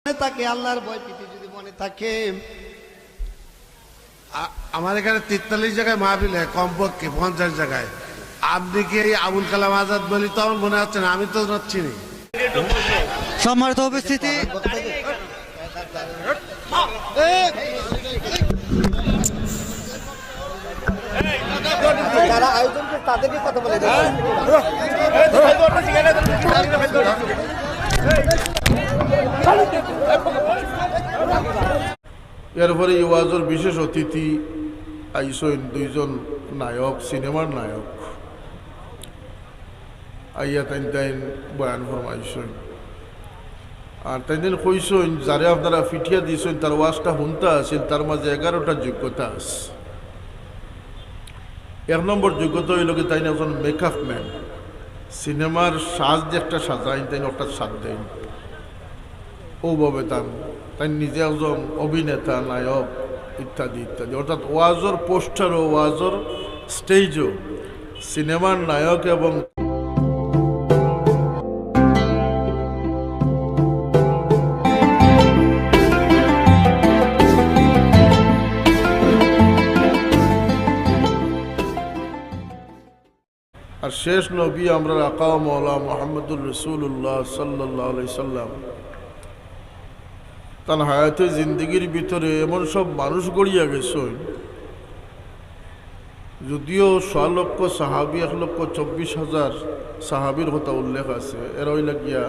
থাকে আল্লাহর ভয় প্রীতি যদি মনে থাকে। আমার এখানে 43 জায়গায় মাহফিল হয়, কমপক্ষে 50 জায়গায়। আপনি কি এই আবুল কালাম আজাদ বলি তো আমার মনে হচ্ছে না, আমি তো চিনি। সম্মানিত উপস্থিতি, যারা আয়োজন করে তাদেরকে কথা বলে এরপরে ইওয়াজের বিশেষ অতিথি আইসইন দুইজন নায়ক, সিনেমার নায়ক আইয়া তাইন বয়ান ফরমাইসইন। আর তাইন কইসইন যারে আপনারা ফিটিয়া দিয়েছেন তার ওয়াজটা শুনতে আসেন, তার মাঝে 11টা যোগ্যতা আছে। 1 নম্বর যোগ্যতা হইল কি তাই একজন মেকআপ ম্যান, সিনেমার সাজ যে একটা সাজাইন তাই একটা সাজ দেন ওভাবে তাই নিজে একজন অভিনেতা, নায়ক ইত্যাদি ইত্যাদি। অর্থাৎ ওয়াজর পোস্টার ও ওয়াজর স্টেজও সিনেমার নায়ক। এবং আর শেষ নবী আমরা আকা মওলা মুহাম্মদুর রাসূলুল্লাহ সাল্লাল্লাহু আলাইহি সাল্লাম তার হায়াতে জিন্দগির ভিতরে এমন সব মানুষ গড়িয়া গেছেন, যদিও 6 লক্ষ সাহাবি 1,24,000 সাহাবির কথা উল্লেখ আছে। এরা হইল গিয়া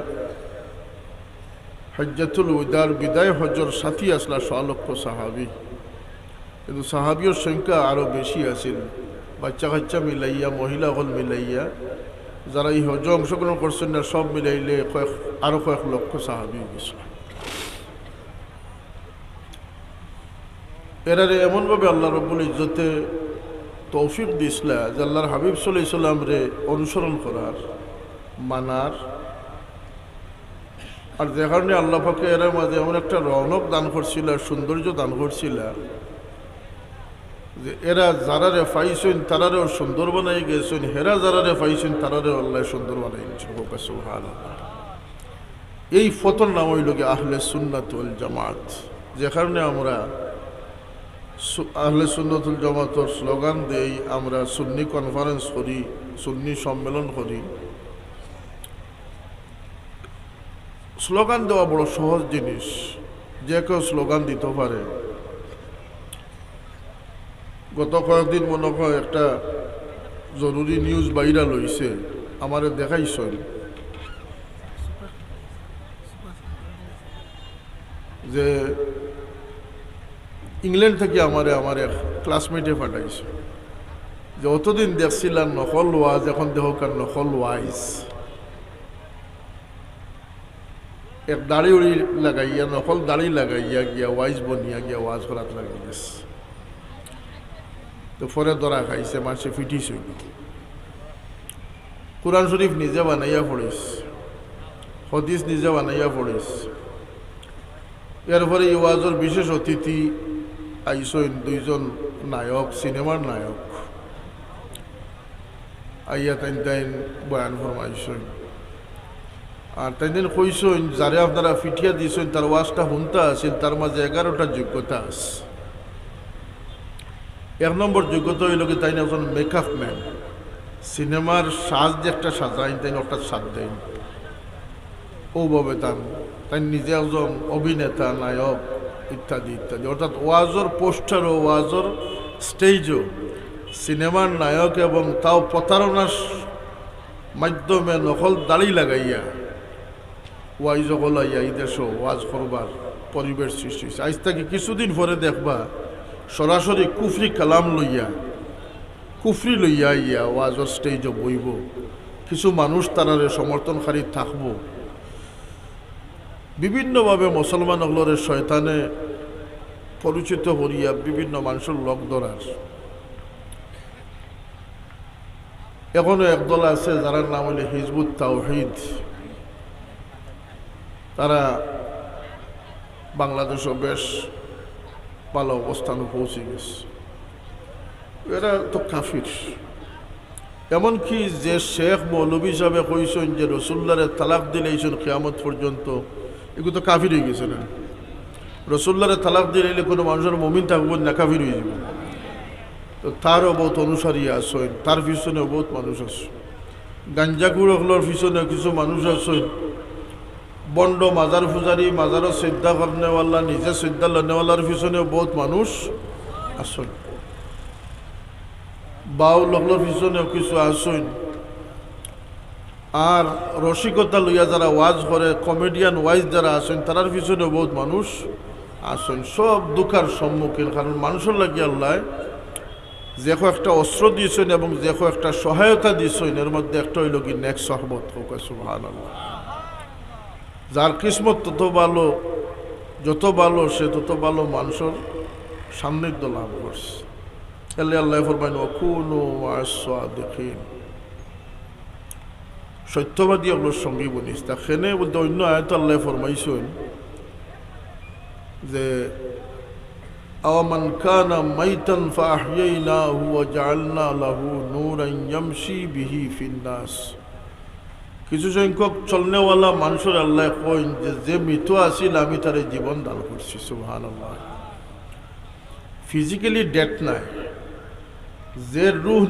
হজ্জাতুল উদার বিদায় হজর সাথী আসলা 6 লক্ষ সাহাবি, কিন্তু সাহাবির সংখ্যা আরও বেশি আছিল। বাচ্চা কাচ্চা মিলাইয়া, মহিলা হল মিলাইয়া, যারা এই হজ অংশগ্রহণ করছেন না সব মিলাইলে আরও কয়েক লক্ষ সাহাবি গেছিল। এরারে এমনভাবে আল্লাহ রব্বুল ইজ্জতে তৌফিক দিসলা যে আল্লাহর হাবিব সাল্লাল্লাহু আলাইহি সাল্লাম রে অনুসরণ করার, মানার। আর যে কারণে আল্লাহ পাকে এর মাঝে এমন একটা রৌনক দান করছিল, সৌন্দর্য দান করছিল যে এরা যারারে পাইছেন তারারেও সুন্দর বানাই গেছেন, হেরা যারারে পাইছেন তারারেও আল্লাহ সুন্দর বানাই গেছেন। সুবহানাল্লাহ। এই ফতর নাম হইল কি আহলে সুন্নাত ওয়াল জামাত। যে কারণে আমরা আহলে সুন্নাতুল জামাতের স্লোগান দেই, আমরা সুন্নি কনফারেন্স করি, সুন্নি সম্মেলন করি। স্লোগান দেওয়া বড় সহজ জিনিস, যে কেউ স্লোগান দিতে পারে। গত কয়েকদিন মনে হয় একটা জরুরি নিউজ ভাইরাল হয়েছে, আমারে দেখাইছেন যে ইংল্যান্ড থেকে আমার এক ক্লাসমেটে পাঠাইছে যে অতদিন দেখছিলাম নকল ওয়াজ, এখন দেখোকার নকল ওয়াইজ। এক দাড়ি উড়ি লাগাইয়া, নকল দাড়ি লাগাইয়া গিয়া ওয়াইজ বনিয়া গিয়া ওয়াজ করাত লাগিয়ে গেছে। তো পরে ধরা খাইছে, মানুষে ফিটিস। কোরআন শরীফ নিজে বানাইয়া পড়িস, হদিস নিজে বানাইয়া পড়িস। এরপরে ওয়াজের বিশেষ অতিথি আইসইন দুইজন নায়ক, সিনেমার নায়ক আইয়া তাইন বয়ান ফরমাইসইন। আর তাইন কইসইন যারে আপনারা ফিটিয়া দিয়েছেন তার ওয়াজটা শুনতে আসেন, তার মাঝে 11টা যোগ্যতা আছে। 1 নম্বর যোগ্যতা হইল কি তাই একজন মেকআপ ম্যান, সিনেমার সাজ যে একটা সাজাইন তাই একটা সাজ দেন ওভাবে তাই নিজে একজন অভিনেতা, নায়ক ইত্যাদি ইত্যাদি। অর্থাৎ ওয়াজর পোস্টার ও ওয়াজর স্টেজও সিনেমার নায়ক। এবং তাও প্রতারণার মাধ্যমে নকল দাড়ি লাগাইয়া ওয়াইজ গলাইয়া এই দেশও ওয়াজ করবার পরিবেশ সৃষ্টি হয়েছে। আজ থেকে কিছুদিন পরে দেখবা সরাসরি কুফরি কালাম লইয়া, কুফরি লইয়া ইয়া ওয়াজর স্টেজও বইব। কিছু মানুষ তারারে সমর্থনকারী থাকব। বিভিন্নভাবে মুসলমান হলরে শয়তানে পরিচিত করিয়া বিভিন্ন মানুষের লোক ধরার। এখনো একদল আছে যার নাম হইলে হিজবুত তাওহীদ। তারা বাংলাদেশও বেশ ভালো অবস্থানে পৌঁছে গেছে। এরা তো কাফির। এমনকি যে শেখ মৌলভী সাহেব কইছেন যে রসুল্লাহরে তালাক দিলেইছেন কিয়ামত পর্যন্ত, এগুলো তো কাফির হয়ে গেছে না। রসুল্লাহরে তালাক দিয়ে এলে কোনো মানুষের মমিন থাকবো না, কাফির হয়ে যাবে। তো তারও বহুত অনুসারী আসেন, তার পিছনেও বহুত মানুষ আছে। গাঞ্জাকুড়গুলোর পিছনে কিছু মানুষ আছে, বন্ড মাজার পূজারি, মাজারও শ্রদ্ধা করেওয়ালা, নিজে শ্রদ্ধা লনেওয়ালার পিছনেও বহুত মানুষ আসেন। বাউল লোকগুলোর পিছনেও কিছু আসেন। আর রসিকতা লইয়া যারা ওয়াজ করে, কমেডিয়ান ওয়াইজ যারা আসেন, তারার পিছনেও বহুত মানুষ আসেন। সব দুঃখার সম্মুখীন, কারণ মানুষের লাগে আল্লাহ যে একটা অস্ত্র দিয়েছেন এবং যে একটা সহায়তা দিয়েছেন, এর মধ্যে একটা হইল কি নেক সহবত হোক। সুবহানাল্লাহ। যার কিসমত তত ভালো, যত ভালো সে তত ভালো মানুষের সান্নিধ্য লাভ করছে। তাহলে আল্লাহ ফরমাইন ওয়াকুনু মা'আস সাদিকিন, সত্যবাদী ওগুলোর সঙ্গী বনিস। তা খেনে বলতে অন্য আয়াত আল্লাহ ফরমাইছেন যে আওয়ামান কানা মাইতান ফাআহইনাহু ওয়া জাআলনা লাহু নূরান ইয়ামশি বিহি ফিন-নাস। কিছু সংখ্যক চলনেওয়ালা মানুষের আল্লাহ কইন যে মৃত আছিল আমি তারে জীবন দান করছি। সুবহানাল্লাহ। ফিজিক্যালি ডেথ নাই, যে রুহ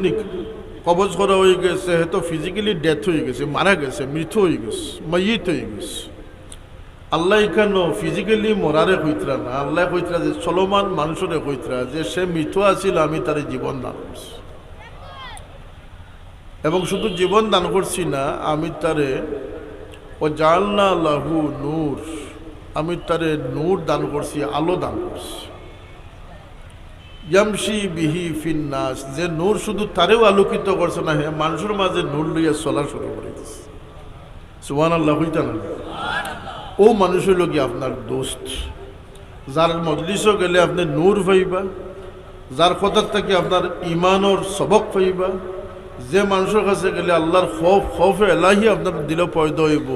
কবজ করা হয়ে গেছে হে তো ফিজিক্যালি ডেথ হয়ে গেছে, মারা গেছে, মৃত হয়ে গেছে, মাইয়িত হয়ে গেছে। আল্লাহ এখানে ফিজিক্যালি মরারে কইতরা না, আল্লাহ কইতরা যে চলমান মানুষরে কইতরা যে সে মৃত আছিল আমি তারে জীবন দান করছি। এবং শুধু জীবন দান করছি না, আমি তারে ও জাআলনা লাহু নূর, আমি তারে নূর দান করছি, আলো দান করছি। ইয়ামশি বিহি ফিন-নাস, যে নূর শুধু তারেও আলোকিত করছে না, হ্যাঁ মানুষের মাঝে নূর লইয়া চলা শুরু করে দিচ্ছে। সুবহানাল্লাহ হইতা না। ও মানুষ হইল কি আপনার দোস্ত, যার মজলিসও গেলে আপনি নূর পাইবা, যার কথার থেকে আপনার ইমানোর সবক পাইবা, যে মানুষের কাছে গেলে আল্লাহর খৌফে এলাহি আপনার দিল পয়দা হইব,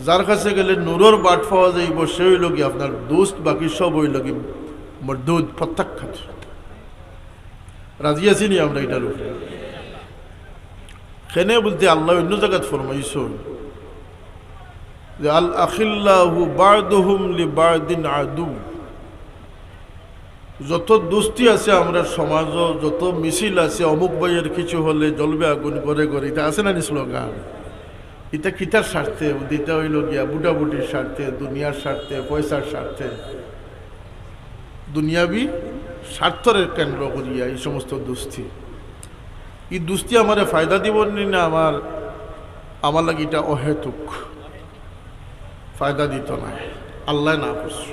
যার কাছে গেলে নূরের বাট পাওয়া যাইব, সে হইল কি আপনার দোস্ত। বাকি সব হইল কি মরদুদ, প্রত্যাখ্যাত। রাজি আছি নি আমরা এটার উপরে? কেন বলতে আল্লাহ অন্য জায়গায় ফরমাইছেন যে আল আখিল্লাহু বা'দুহুম লিবা'দিন আদু। যত দুস্তি আছে আমরা সমাজ, যত মিছিল আছে, অমুক ভাইয়ের কিছু হলে জ্বলবে আগুন করে করে, এটা আছে না নি স্লোগান? এটা কিতার স্বার্থে? এটা হইল গিয়া বুটাবুটির স্বার্থে, দুনিয়ার স্বার্থে, পয়সার স্বার্থে, দুনিয়াবি স্বার্থের কেন্দ্র করিয়া এই সমস্ত দুস্তি। এই দুস্তি আমারে ফায়দা দিব না, আমার লাগে এটা অহেতুক, ফায়দা দিত না, আল্লাহ না করছে।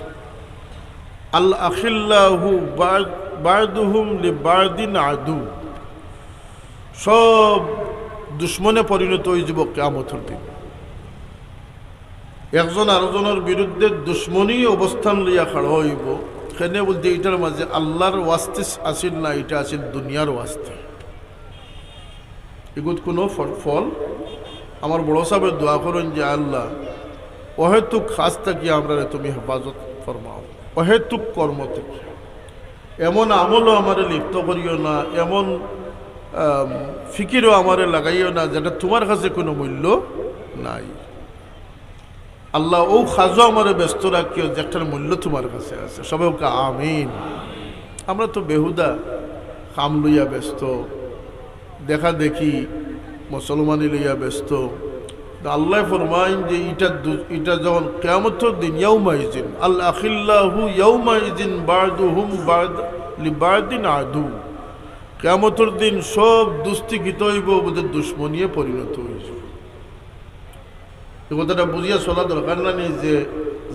আল আখিল্লাহু বা'দুহুম লিবা'দিন আদু, সব দুশ্মনে পরিণত হয়ে যাব কিয়ামতের দিন। একজন আরেকজনের বিরুদ্ধে দুশ্মনী অবস্থান লইয়া খাড়া হইব। সেনে বলতে এটার মাঝে আল্লাহর ওয়াস্তে আসিল না, এটা আসিল দুনিয়ার ওয়াস্তে। এগুলো কোনো ফল। আমার বড় সাহেবের দোয়া করেন যে আল্লাহ অহেতুক কাজ থেকে আমরা তুমি হেফাজত ফরমাও, অহেতুক কর্ম থেকে। এমন আমলও আমারে লিপ্ত করিও না, এমন ফিকিরও আমারে লাগাইও না যেটা তোমার কাছে কোনো মূল্য নাই। আল্লাহ ও খাজও আমারে ব্যস্ত রাখিও যেটার মূল্য তোমার কাছে আছে। সবাই ওকে আমিন। আমরা তো বেহুদা কাম লইয়া ব্যস্ত, দেখা দেখি মুসলমানি লইয়া ব্যস্ত। আল্লাহ ফরমাইন যে এটা যখন কিয়ামতের দিন, ইয়াউমাইজিন আল আখিল্লাহু ইয়াউমাইজিন বা'দুহুম লিবা'দিন আদু, কিয়ামতের দিন সব দুস্তি গীত হইব, ওদের দুশ্মনিয়ে পরিণত হইব। এই কথাটা বুঝিয়া চলা দরকার না নেই যে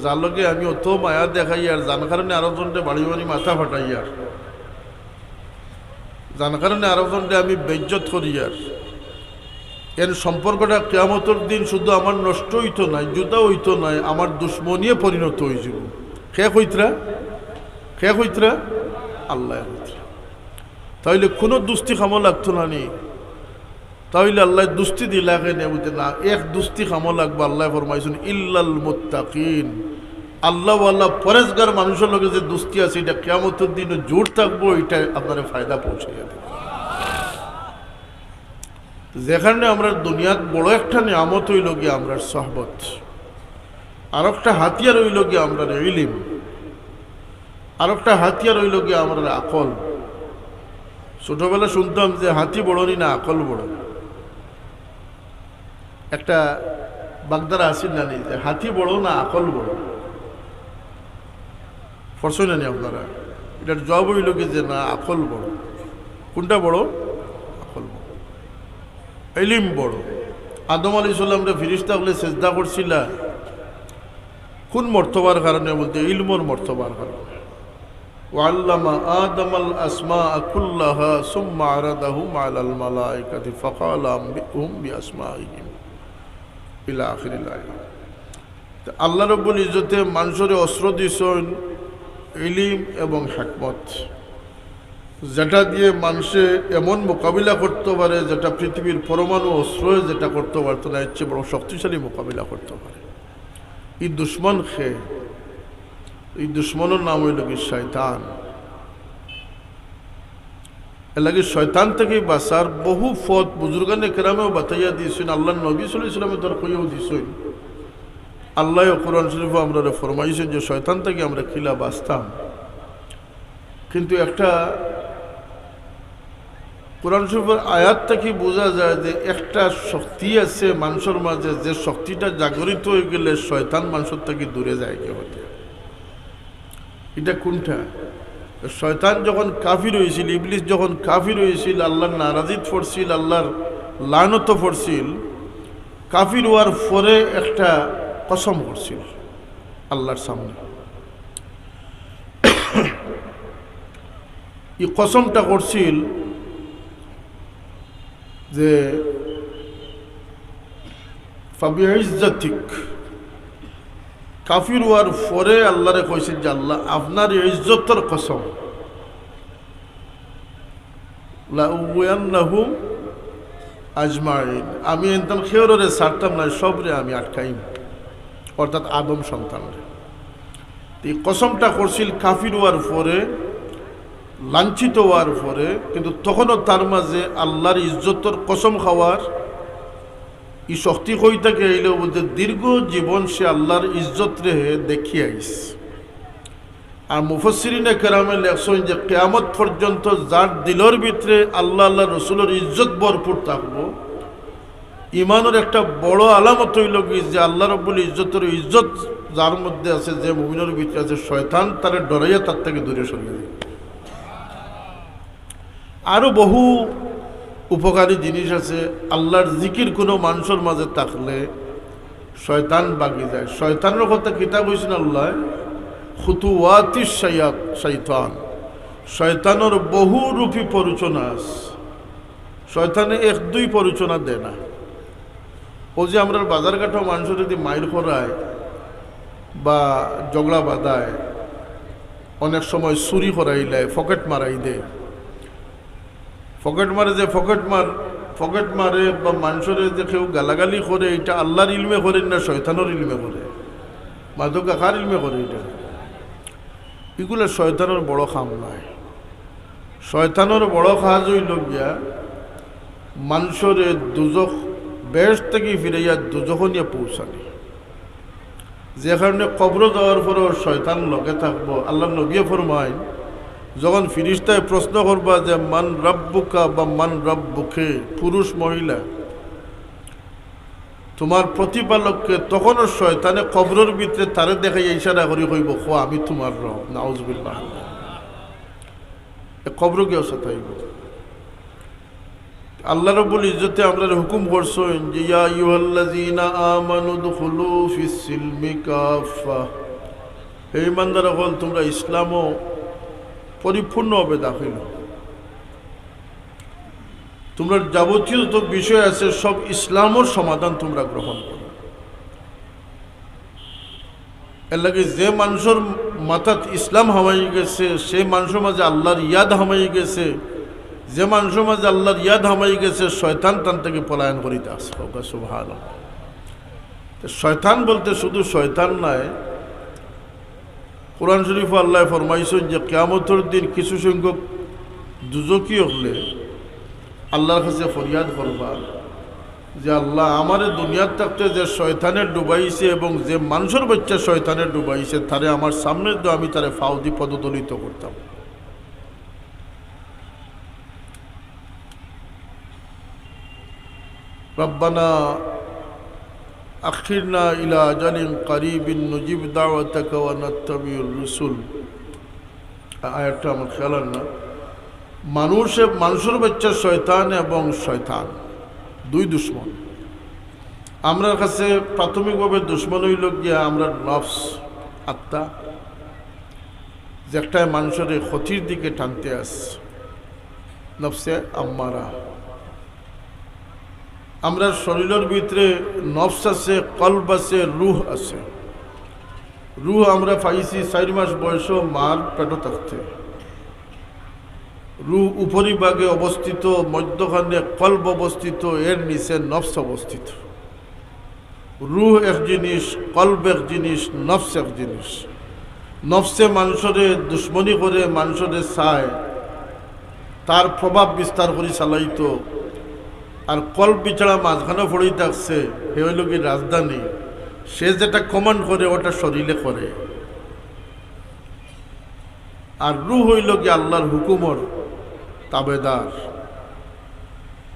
যার লগে আমি অত মায়া দেখাই আর যার কারণে আরো জনটে বাড়ি বাড়ি মাথা ফাটাই আর যার কারণে আরো জনটে আমি বেজ্জত করি আর এর সম্পর্কটা কিয়ামতের দিন শুধু আমার নষ্ট হইতো নাই, জুতা হইতো নাই, আমার দুশ্মনিয়ে পরিণত হয়েছিল। খেয়ে হইতরা আল্লাহ হইতরা। তাইলে কোনো দুস্তি খামো লাগতো না নি, তাইলে আল্লাহ দুস্তি দিলাকে নে বুঝতে না, এক দুস্তি খামো লাগবে। আল্লাহ ফরমাইছেন ইল্লাল মুত্তাকিন, আল্লাহওয়ালা পরেজগার মানুষের লগে যে দুস্তি আছে এটা কিয়ামতের দিনে জোর থাকবো, এটা আপনার ফায়দা পৌঁছে যাবে। যেখানে আমরা দুনিয়াত বড় একটা নিয়ামত হইল গিয়ে আমরা সহবত। আর একটা হাতিয়ার হইল গিয়ে আমরা ইলিম, আর একটা হাতিয়ার হইল গিয়ে আমরা আকল। ছোটবেলা শুনতাম যে হাতি বড় না আকল বড়। একটা বাগদারা আসিল না যে হাতি বড় না আকল বড়, ফরসই না নি আপনারা? এটার জবাব হইল কি যে না, আকল বড়। কোনটা বড়? আকল বড়, ইলিম বড়। আদম আলাইহিস সালামরে ফিরিস্তা বলে সেজদা করছিল কোন মর্তবার কারণে? বলতে ইলমর মর্তবার কারণে। ওয়াল্লামা আদমাল আসমাআ কুল্লাহা সুম্মা আরাদাহুম আলাল মালাইকাতি ফাকালা আম্বিহুম বিআসমাইহিম ইলা আখিরিল আয়াত। আল্লাহ রাব্বুল ইজ্জতে মানুষের অস্ত্র দিছেন ইলিম এবং হিকমত, যেটা দিয়ে মানুষে এমন মোকাবিলা করতে পারে যেটা পৃথিবীর পরমাণু অস্ত্র যেটা করতে পারতো না, এর চেয়ে বড় শক্তিশালী মোকাবিলা করতে পারে। এই দুশ্মন খে, এই দুশ্মনের নাম হইল কি শয়তান। এর লাগে শয়তান থেকে বাঁচার বহু পথ বুজুর্গানে কেরামেও বাতাইয়া দিয়েছেন, আল্লাহ নবী সাল্লাল্লাহু আলাইহি ওয়াসাল্লাম তার কইয়াও দিয়েছেন। আল্লাহ কোরআন শরীফে আমরা ফরমাইছেন যে শয়তান থেকে আমরা খিলা বাঁচতাম। কিন্তু একটা কোরআন শরীফের আয়াত থেকে বোঝা যায় যে একটা শক্তি আছে মানুষের মাঝে, যে শক্তিটা জাগরিত হয়ে গেলে শয়তান মানুষের থেকে দূরে যায় কে হতে। এটা কোনটা? শয়তান যখন কাফির হয়েছিল, ইবলিস যখন কাফির হয়েছিল, আল্লাহর নারাজিত পড়ছিল, আল্লাহর লানত পড়ছিল, কাফির হওয়ার পরে একটা কসম করছিল আল্লাহর সামনে। এই কসমটা করছিল যে ফাবিইজ্জাতিক, কাফির হওয়ার পরে আল্লাহরে কইছিল যে আল্লাহ আপনার ইজ্জতের কসম, লা উয়ান্নাহুম আজমাইন, আমি একদম খেয়রে ছাড়তাম না, সবরে আমি আটকাইম, অর্থাৎ আদম সন্তানরে। এই কসমটা করছিল কাফির হওয়ার পরে, লাঞ্ছিত হওয়ার পরে, কিন্তু তখনও তার মাঝে আল্লাহর ইজ্জতের কসম খাওয়ার এই শক্তি কই থাকে এলেও বলতে দীর্ঘ জীবন সে আল্লাহর ইজ্জত রে দেখিয়ে আইস। আর মুফাসসিরিনে কেরামে লেখছেন যে কিয়ামত পর্যন্ত যার দিলের ভিতরে আল্লাহ আল্লাহ রসুলের ইজ্জত ভরপুর থাকবো, ইমানের একটা বড় আলামত হইল কি যে আল্লাহ রাব্বুল ইজ্জতের ইজ্জত যার মধ্যে আছে, যে মুমিনের ভিতরে আছে, শয়তান তারে ডরাইয়া তার থেকে দূরে সরিয়ে দেয়। আরো বহু উপকারী জিনিস আছে। আল্লাহর জিকির কোনো মানুষের মাঝে থাকলে শয়তান বাগি যায়। শয়তানের কথা কিতাব হয়েছেন আল্লাহ খুতুওয়াতি শয়তান, শয়তানের বহু রূপী পরিচনা আছে। শয়তানে এক দুই পরিচনা দেয় না। ও যে আমরা বাজার ঘাটও মানুষ যদি মাইর করায় বা ঝগড়া বাঁধায়, অনেক সময় চুরি করাই দেয়, ফকেট মারাই দেয়। ফকেট মারে যে ফকেট মারে বা মানুষের যে কেউ গালাগালি করে, এটা আল্লাহর ইলমে করেন না শয়তানের ইলমে করে, মাদক কাকার ইলমে করে। এটা এগুলো শয়তানের বড় কাম নয়। শয়তানের বড় কাজ হইল গিয়া মানুষের দুজখ বেশ থেকে ফিরাইয়া দুজখ নিয়ে পৌঁছানি। যে কারণে কবর যাওয়ার পরেও শয়তান লগে থাকবো। আল্লাহ নবী ফরমায়, যখন ফিরিস্তায় প্রশ্ন করবা যে মান রব্বুকা বা মান রব্বুকে, পুরুষ মহিলা, তোমার প্রতিপালককে, তখনও শয়তানে কবরের ভিতরে তারে দেখাই ইশারা করি কইব খো আমি তোমার রব, নাউজুবিল্লাহ। কবর গিয়ে সাথে আল্লাহ রাব্বুল ইজ্জতে আমরা হুকুম করছেন যে ইয়া আইয়ুহাল্লাযীনা আমানু দুখুলু ফিস সিলমি কাফা, হে ইমানদাররা হল তোমরা ইসলামও পরিপূর্ণভাবে দাখিল। তোমরা যাবতীয় যত বিষয় আছে সব ইসলামের সমাধান তোমরা গ্রহণ করো। এর লাগে যে মানুষের মাথাত ইসলাম হামাই গেছে, সে মানুষের মাঝে আল্লাহর ইয়াদ হামাই গেছে। যে মানুষের মাঝে আল্লাহর ইয়াদ হামাই গেছে, শয়তান তান থেকে পলায়ন করিতে আসে। সুবহানাল্লাহ। শয়তান বলতে শুধু শয়তান নয়, কোরআন শরীফ আল্লাহ ফরমাইছেন যে কিয়ামতের দিন কিছু সংখ্যক দুজকি হলে আল্লাহর কাছে ফরিয়াদ করবা যে আল্লাহ আমারে দুনিয়ার থাকতে যে শয়তানের ডুবাইছে এবং যে মানুষের বাচ্চা শয়তানের ডুবাইছে তারে আমার সামনে দিয়ে আমি তারে ফাউদি পদদলিত করতাম। রব্বানা আখিরনা ইলা আজালিন করিবিন নুজিব দাওয়াতাকা ওয়া নাত্তাবিউর রুসুল। আয়াতটা আমার খেয়াল না। মানুষের বাচ্চা শয়তান এবং শয়তান দুই দুশ্মন। আমার কাছে প্রাথমিকভাবে দুশ্মন হইল গিয়া আমরা নফস, আত্মা, যে একটা মানুষের ক্ষতির দিকে টানতে আসছে, নফসে আম্মারা। আমরা শরীরের ভিতরে নফস আছে, কলব আছে, রুহ আছে। রুহ আমরা পাইছি 4 মাস বয়স মার পেটে থাকতে। রুহ উপরিভাগে অবস্থিত, মধ্যখানে কলব অবস্থিত, এর নিচে নফস অবস্থিত। রুহ এক জিনিস, কলব এক জিনিস, নফস এক জিনিস। নফসে মানুষরে দুশ্মনী করে, মানুষরে চায়, তার প্রভাব বিস্তার করে চালাইতো। আর কলব বিছাড়া মাঝখানে পড়েই থাকছে, সে হইল কি রাজধানী। সে যেটা কমান্ড করে ওটা শরীরে করে। আর রুহ হইল কি আল্লাহর হুকুমর তাবেদার,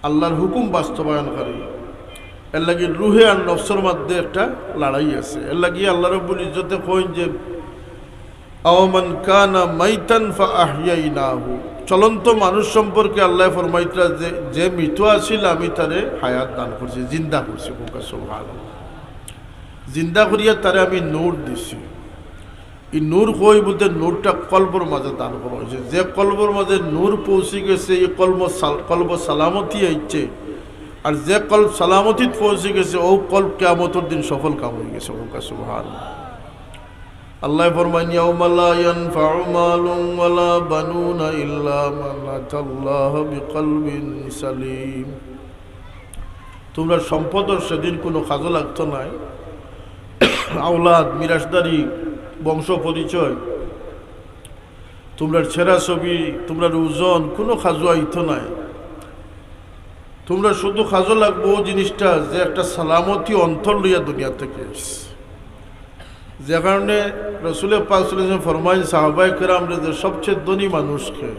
আল্লাহর হুকুম বাস্তবায়নকারী। এর লাগি রুহে আর নফসের মধ্যে একটা লড়াই আছে। এর লাগি আল্লাহ রাব্বুল ইজ্জতে কইন যে আওমান কানা মাইতান ফাআহইয়াইনাহু। চলন্ত মানুষ সম্পর্কে আল্লাহ ফরমাইতরা যে মৃত আছিল আমি তারে হায়াত দান করছি, জিন্দা করছি। সুবহানাল্লাহ। জিন্দা করিয়া তারে আমি নূর দিছি। এই নূর কই বলতে নূরটা কলবর মাঝে দান করা হয়েছে। যে কলবর মাঝে নূর পৌঁছে গেছে এই কলব সালামতি আইছে। আর যে কলব সালামতিত পৌঁছে গেছে ও কলব কিয়ামতের দিন সফল কাম হয়ে গেছে। সুবহানাল্লাহ। আল্লাহ ফরমান ইয়াউমা লা ইয়ানফাউ মালুন ওয়ালা বানুনা ইল্লা মান আতাল্লাহা বিকলবিন সালিম। তোমরা সম্পদের সেদিন কোনো কাজে লাগতো নাই। আওলাদ, মিরাসদারি, বংশ পরিচয়, তোমরা ছেঁড়া ছবি, তোমরা ওজন, কোনো খাজু আইতো নাই। তোমরা শুধু খাজো লাগবো ও জিনিসটা যে একটা সালামতি অন্তর লইয়া দুনিয়া থেকে এসছে। যে কারণে রসুলের পাক সাল্লাল্লাহু আলাইহি ওয়াসাল্লাম ফরমাইন সাহাবায়ে কেরামরে যে সবচেয়ে ধনী মানুষকে,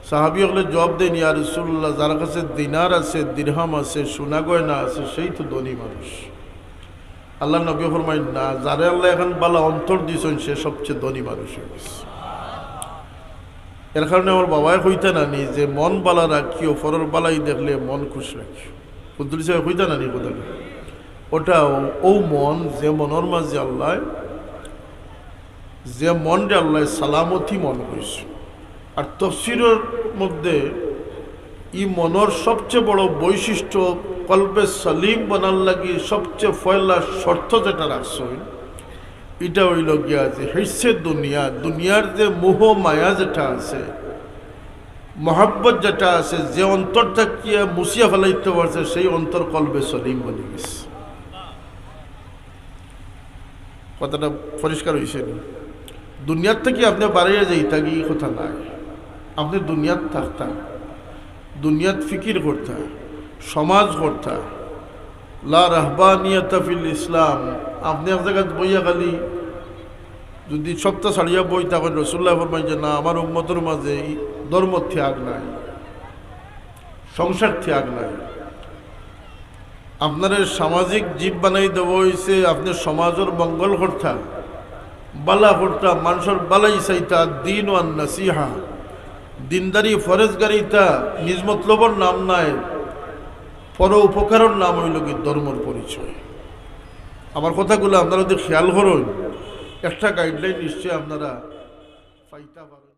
সাহাবী হলে জবাব দেন ইয়া রাসূলুল্লাহ, যার কাছে দিনার আছে, দিরহাম আছে, সোনা গয়না আছে, সেই তো ধনী মানুষ। আল্লাহ নবী ফরমাইন না, যারে আল্লাহ এখন বালা অন্তর দিয়েছেন সে সবচেয়ে ধনী মানুষ হয়ে গেছে। এর কারণে আমার বাবাই কইতে নানি যে মন বালা রাখিও, ফরর বালাই দেখলে মন খুশ রাখিও। কুদ্দুরি সাহেব কইতে নানি কোথায় ওটা ও মন যে মনের মাঝে আল্লাহ, যে মনরে আল্লাহ সালামতি মন করেছে। আর তফসিরের মধ্যে ই মনের সবচেয়ে বড় বৈশিষ্ট্য, কলবে সালিম বানার লাগি সবচেয়ে পয়লা শর্ত যেটা রাখছে এটা হইল গিয়া যে হিসে দুনিয়া, দুনিয়ার যে মোহ মায়া যেটা আছে, মহাব্বত যেটা আছে, যে অন্তর থাকিয়া মুছিয়া ফেলাইতে পারছে সেই অন্তর কলবে সলিম বলে গেছে। কথাটা পরিষ্কার হয়েছে। দুনিয়ার থেকে আপনি বাড়িয়ে যাইতা কি কথা নাই। আপনি দুনিয়াত থাকতা, দুনিয়াত ফিকির করতা, সমাজ করতা। লা রাহবানিয়াতা ফিল ইসলাম। আপনি এক জায়গায় বইয়া খালি যদি সপ্তাহ ছাড়িয়া বই, তখন রাসূলুল্লাহ ফরমাই যে না, আমার উম্মতের মাঝে ধর্ম ত্যাগ নাই, সংসার ত্যাগ নাই। আপনার সামাজিক জীব বানাই দেওয়া হয়েছে, আপনি সমাজের মঙ্গল কর্তা, বালা কর্তা, মানুষের বালাই চাইতা, দিন ওয়ান নাসিহা, দিনদারি ফরেজগারিতা, নিজ মতলবর নাম নাই, পর উপকারের নাম হইল কি ধর্মের পরিচয়। আমার কথাগুলো আপনারা যদি খেয়াল করেন, একটা গাইডলাইন নিশ্চয়ই আপনারা পাইতে পারেন।